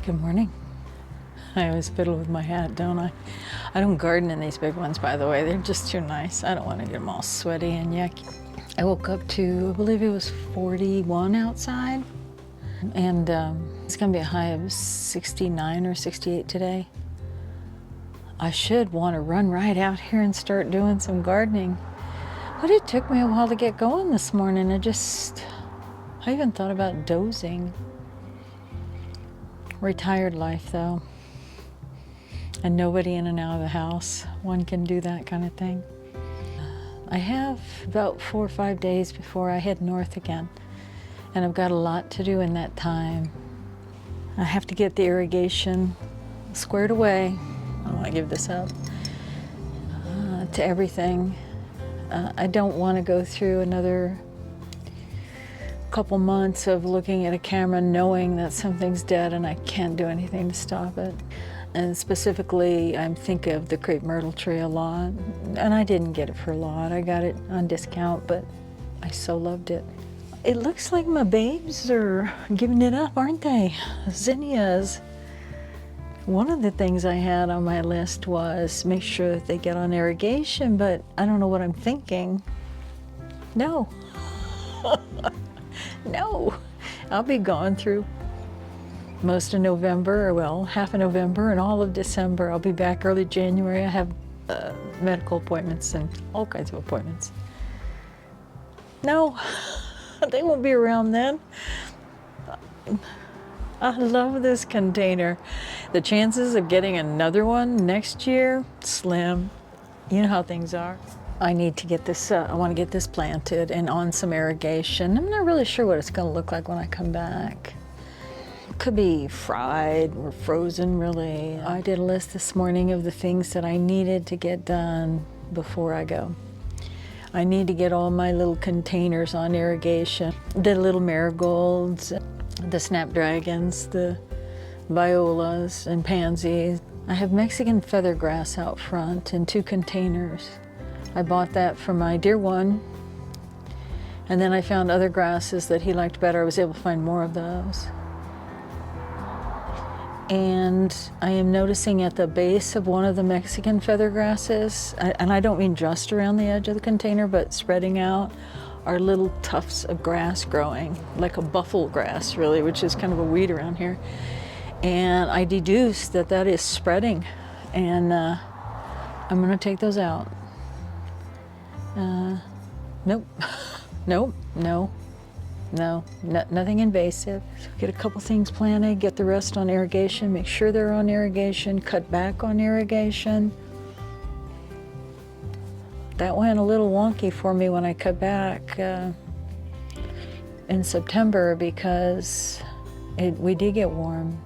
Good morning. I always fiddle with my hat, don't I? I don't garden in these big ones, by the way. They're just too nice. I don't want to get them all sweaty and yucky. I woke up to, I believe it was 41 outside. And it's going to be a high of 69 or 68 today. I should want to run right out here and start doing some gardening. But it took me a while to get going this morning. I even thought about dozing. Retired life, though. And nobody in and out of the house. One can do that kind of thing. I have about 4 or 5 days before I head north again. And I've got a lot to do in that time. I have to get the irrigation squared away. I don't want to give this up. To everything. I don't want to go through another couple months of looking at a camera knowing that something's dead and I can't do anything to stop it. And specifically, I'm thinking of the crepe myrtle tree a lot. And I didn't get it for a lot. I got it on discount, but I so loved it. It looks like my babes are giving it up, aren't they? Zinnias. One of the things I had on my list was make sure that they get on irrigation, but I don't know what I'm thinking. No. No. I'll be gone through most of November, or well, half of November and all of December. I'll be back early January. I have medical appointments and all kinds of appointments. No, they won't be around then. I love this container. The chances of getting another one next year, slim. You know how things are. I need to get this, I want to get this planted and on some irrigation. I'm not really sure what it's going to look like when I come back. Could be fried or frozen, really. I did a list this morning of the things that I needed to get done before I go. I need to get all my little containers on irrigation. The little marigolds, the snapdragons, the violas and pansies. I have Mexican feathergrass out front in 2 containers. I bought that for my dear one. And then I found other grasses that he liked better. I was able to find more of those. And I am noticing at the base of one of the Mexican feather grasses, and I don't mean just around the edge of the container, but spreading out, are little tufts of grass growing, like a buffalo grass, really, which is kind of a weed around here. And I deduced that that is spreading, and I'm going to take those out. Nope, nope, no. No, nothing invasive. Get a couple things planted, get the rest on irrigation, make sure they're on irrigation, cut back on irrigation. That went a little wonky for me when I cut back in September because we did get warm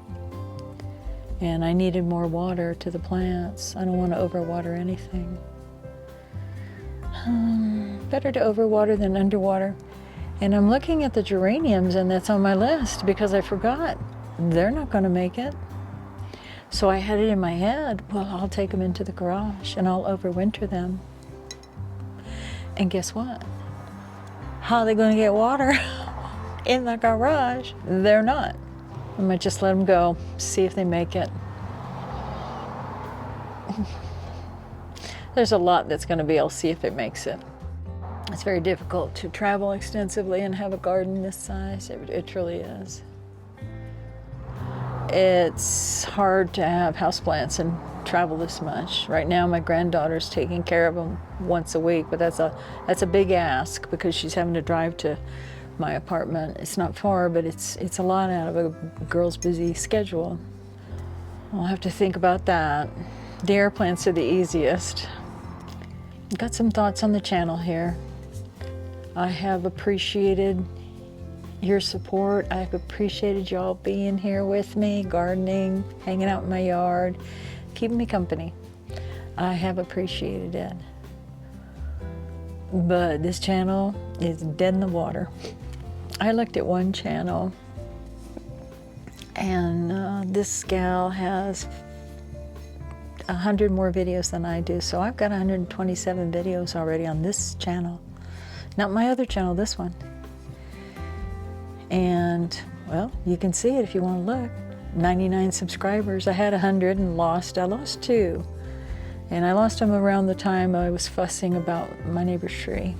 and I needed more water to the plants. I don't want to overwater anything. Better to overwater than underwater. And I'm looking at the geraniums, and that's on my list because I forgot. They're not going to make it. So I had it in my head, well, I'll take them into the garage and I'll overwinter them. And guess what? How are they going to get water in the garage? They're not. I might just let them go, see if they make it. There's a lot that's going to be, I'll see if it makes it. It's very difficult to travel extensively and have a garden this size. It truly is. It's hard to have houseplants and travel this much. Right now, my granddaughter's taking care of them once a week, but that's a big ask because she's having to drive to my apartment. It's not far, but it's a lot out of a girl's busy schedule. I'll have to think about that. The air plants are the easiest. Got some thoughts on the channel here. I have appreciated your support. I've appreciated y'all being here with me, gardening, hanging out in my yard, keeping me company. I have appreciated it. But this channel is dead in the water. I looked at one channel and this gal has 100 more videos than I do, so I've got 127 videos already on this channel. Not my other channel, this one. And, well, you can see it if you want to look. 99 subscribers. I had 100 and lost. I lost 2. And I lost them around the time I was fussing about my neighbor's tree.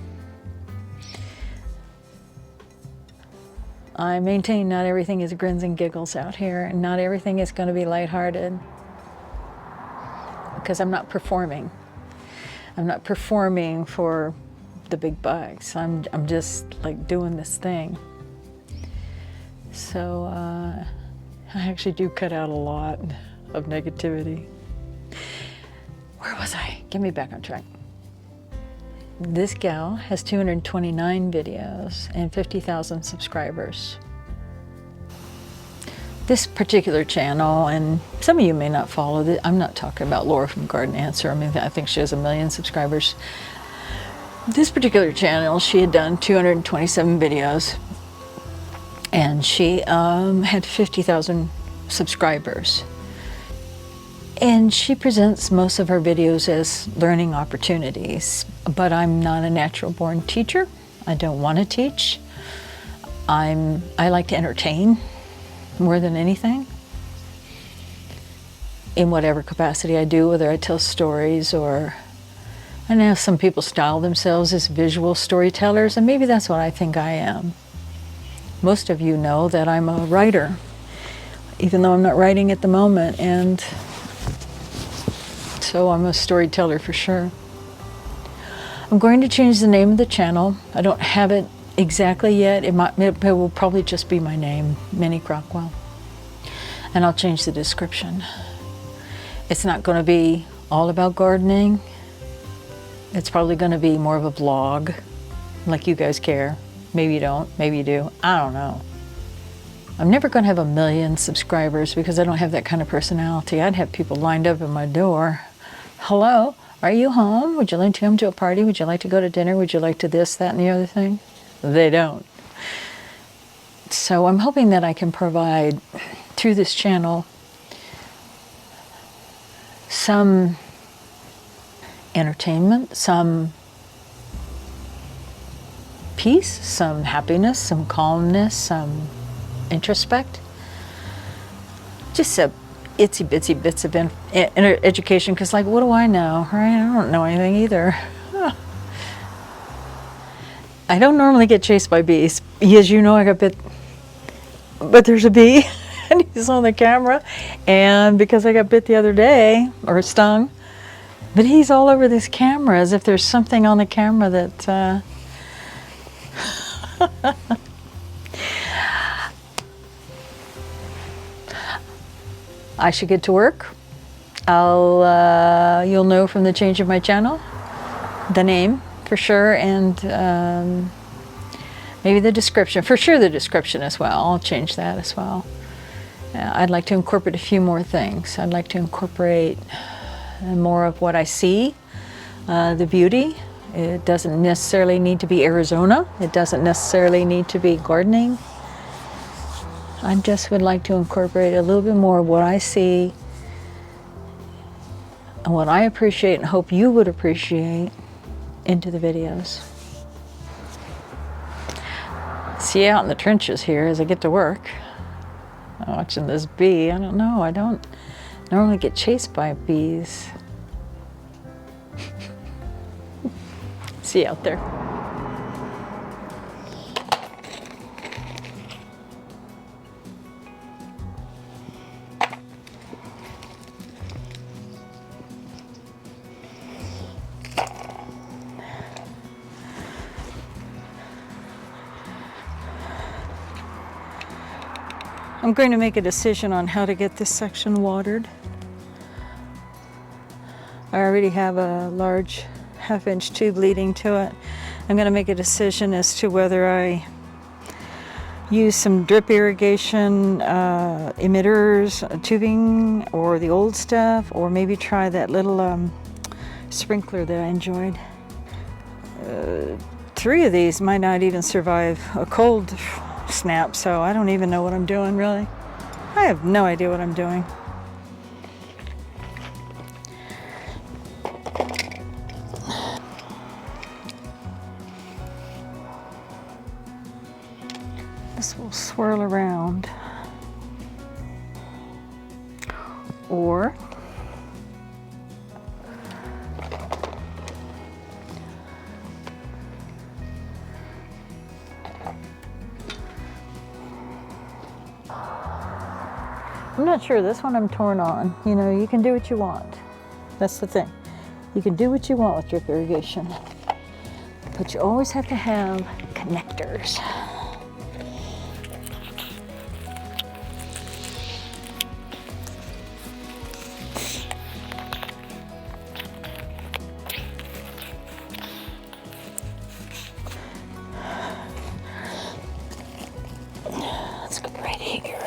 I maintain not everything is grins and giggles out here, and not everything is going to be lighthearted, because I'm not performing. I'm not performing for the big bucks. I'm just like doing this thing. So I actually do cut out a lot of negativity. Where was I? Get me back on track. This gal has 229 videos and 50,000 subscribers. This particular channel, and some of you may not follow this, I'm not talking about Laura from Garden Answer. I mean, I think she has 1 million subscribers. This particular channel, she had done 227 videos, and she had 50,000 subscribers. And she presents most of her videos as learning opportunities, but I'm not a natural born teacher. I don't want to teach. I like to entertain more than anything, in whatever capacity I do, whether I tell stories or, I know some people style themselves as visual storytellers, and maybe that's what I think I am. Most of you know that I'm a writer, even though I'm not writing at the moment, and so I'm a storyteller for sure. I'm going to change the name of the channel. I don't have it exactly yet. It will probably just be my name, Minnie Crockwell. And I'll change the description. It's not going to be all about gardening. It's probably going to be more of a vlog, like you guys care. Maybe you don't, maybe you do. I don't know. I'm never going to have 1 million subscribers because I don't have that kind of personality. I'd have people lined up at my door. Hello, are you home? Would you like to come to a party? Would you like to go to dinner? Would you like to this, that, and the other thing? They don't. So I'm hoping that I can provide, through this channel, some entertainment, some peace, some happiness, some calmness, some introspect. Just a itsy bitsy bits of education, because like, what do I know, right? I don't know anything either. I don't normally get chased by bees. As you know, I got bit, but there's a bee and he's on the camera, and because I got bit the other day, or stung, but he's all over this camera as if there's something on the camera that I should get to work. You'll know from the change of my channel, the name for sure, and maybe the description, for sure the description as well. I'll change that as well. I'd like to incorporate a few more things. I'd like to incorporate more of what I see, the beauty. It doesn't necessarily need to be Arizona. It doesn't necessarily need to be gardening. I just would like to incorporate a little bit more of what I see and what I appreciate and hope you would appreciate into the videos. See you out in the trenches here as I get to work. I'm watching this bee. I don't know. I don't normally get chased by bees. See you out there. I'm going to make a decision on how to get this section watered. I already have a large 1/2-inch tube leading to it. I'm going to make a decision as to whether I use some drip irrigation emitters, tubing, or the old stuff, or maybe try that little sprinkler that I enjoyed. 3 of these might not even survive a cold snap, so I don't even know what I'm doing, really. I have no idea what I'm doing. This will swirl around. Or I'm not sure, this one I'm torn on. You know, you can do what you want. That's the thing. You can do what you want with drip irrigation, but you always have to have connectors. Let's go right here.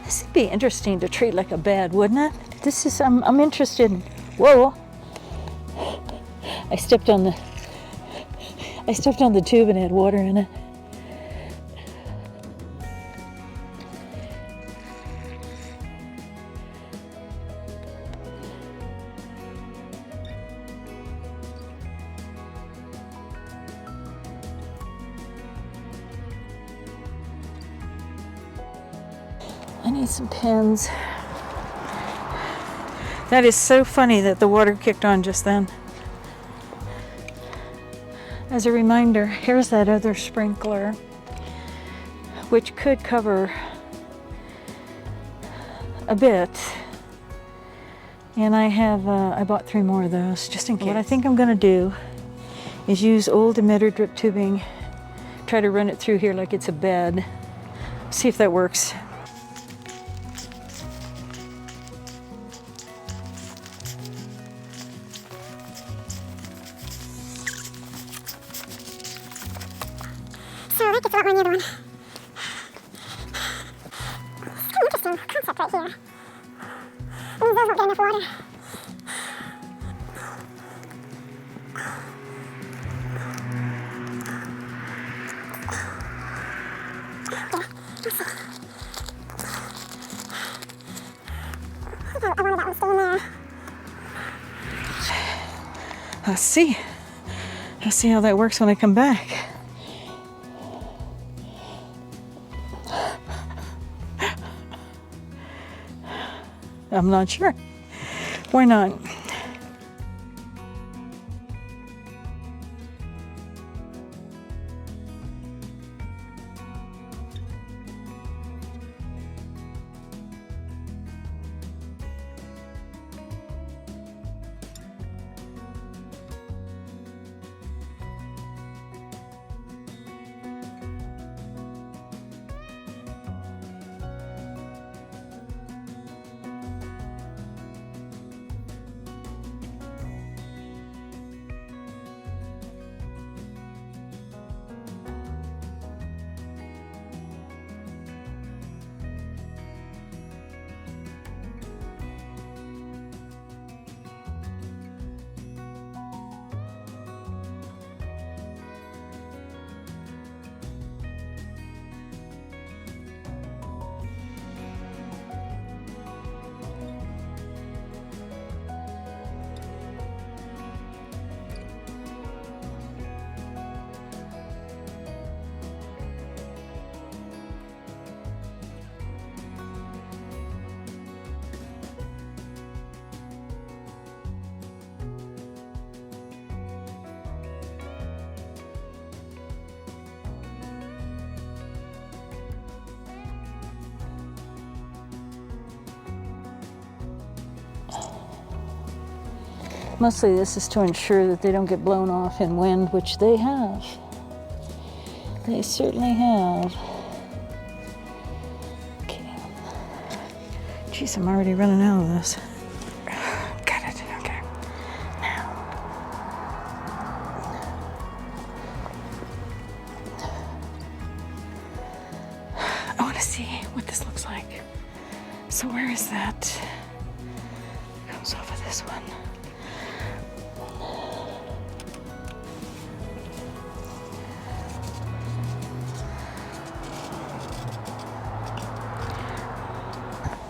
This would be interesting to treat like a bed, wouldn't it? This is, I'm interested in, whoa. I stepped on the tube and it had water in it. I need some pins. That is so funny that the water kicked on just then. As a reminder, here's that other sprinkler, which could cover a bit. And I bought 3 more of those just in case. What I think I'm gonna do is use old emitter drip tubing, try to run it through here like it's a bed. See if that works. So that gets a lot more than the other one. It's kind of interesting concept right here. I mean, those won't get enough water. Okay, let's see. I think I wanted that one to stay in there. Let's see. Let's see how that works when I come back. I'm not sure. Why not? Mostly this is to ensure that they don't get blown off in wind, which they have. They certainly have. Okay. Jeez, I'm already running out of this. Got it, okay. Now. I want to see what this looks like. So where is that? Comes off of this one.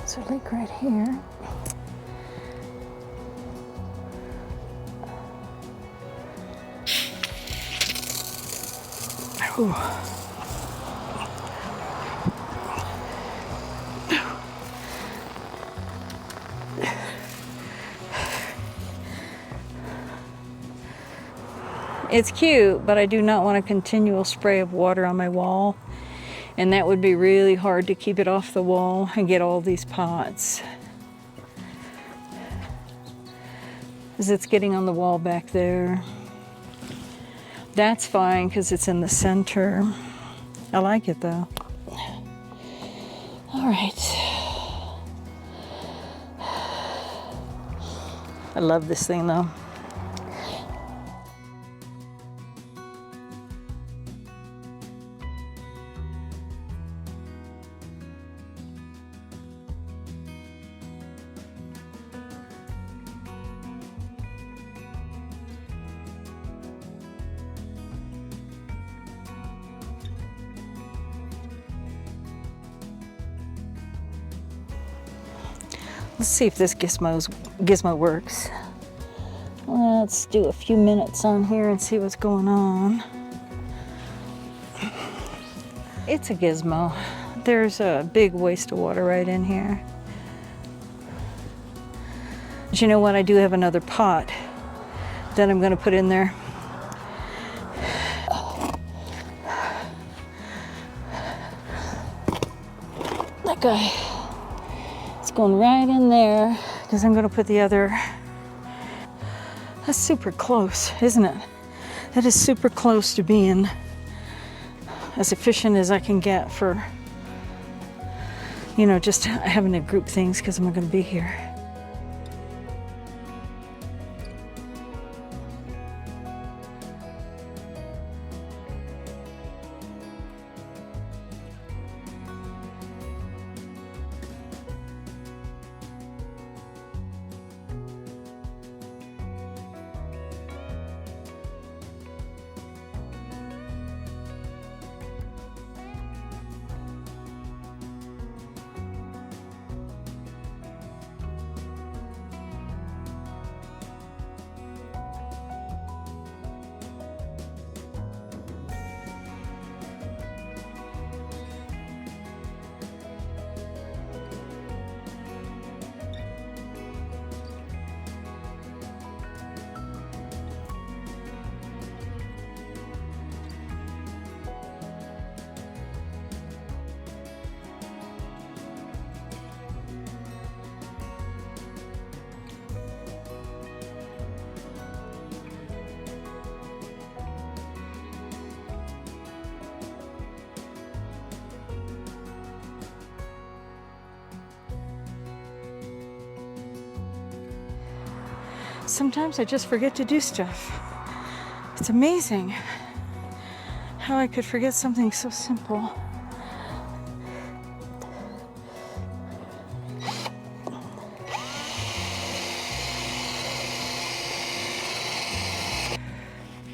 So leak right here. Whew. It's cute, but I do not want a continual spray of water on my wall. And that would be really hard to keep it off the wall and get all these pots. As it's getting on the wall back there. That's fine because it's in the center. I like it though. All right. I love this thing though. Let's see if this gizmo works. Let's do a few minutes on here and see what's going on. It's a gizmo. There's a big waste of water right in here. But you know what? I do have another pot that I'm going to put in there. That guy. It's going right in there because I'm going to put the other. That's super close, isn't it? That is super close to being as efficient as I can get for, you know, just having to group things because I'm not going to be here. Sometimes I just forget to do stuff. It's amazing how I could forget something so simple.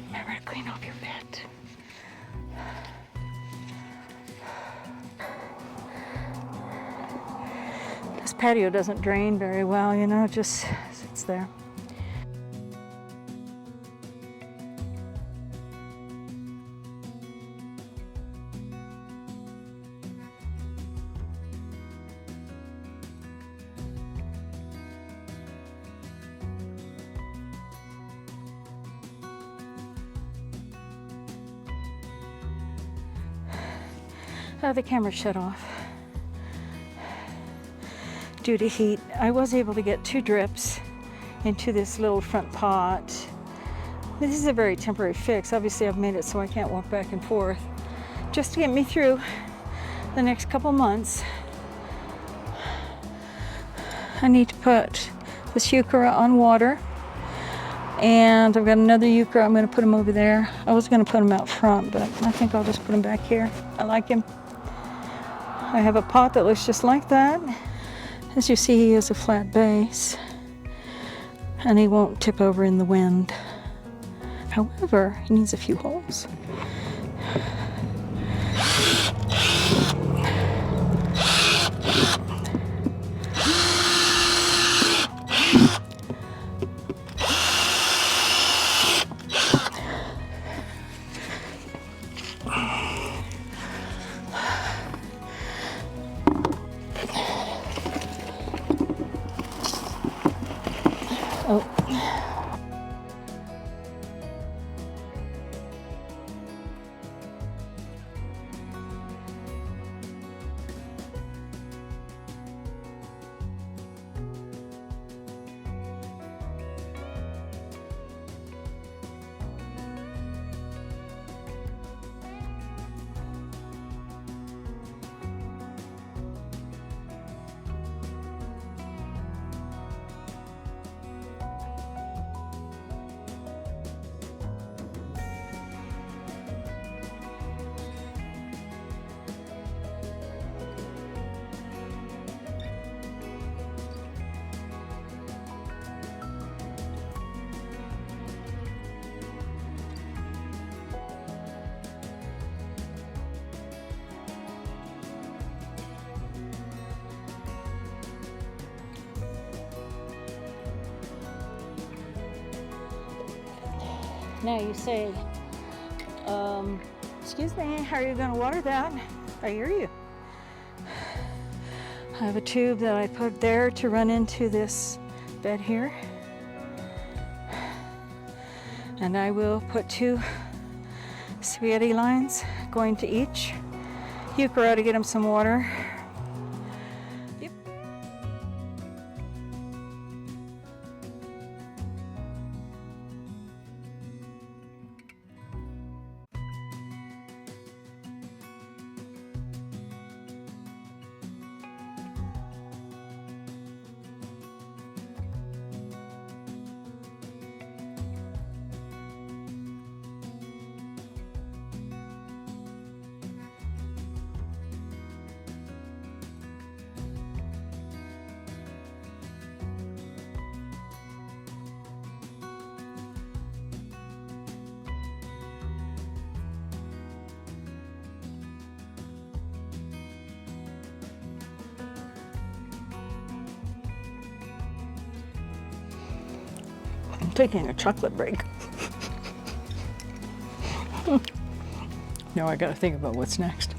Remember to clean off your bed. This patio doesn't drain very well, you know, it just sits there. The camera shut off due to heat. I was able to get 2 drips into this little front pot. This is a very temporary fix. Obviously I've made it so I can't walk back and forth. Just to get me through the next couple months. I need to put this euchre on water. And I've got another euchre. I'm going to put him over there. I was going to put him out front, but I think I'll just put him back here. I like him. I have a pot that looks just like that. As you see, he has a flat base and he won't tip over in the wind. However, he needs a few holes. Now you say, excuse me, how are you going to water that? I hear you. I have a tube that I put there to run into this bed here. And I will put 2 spaghetti lines going to each. Heuchera to get them some water. Yep. I'm taking a chocolate break. Now I gotta think about what's next.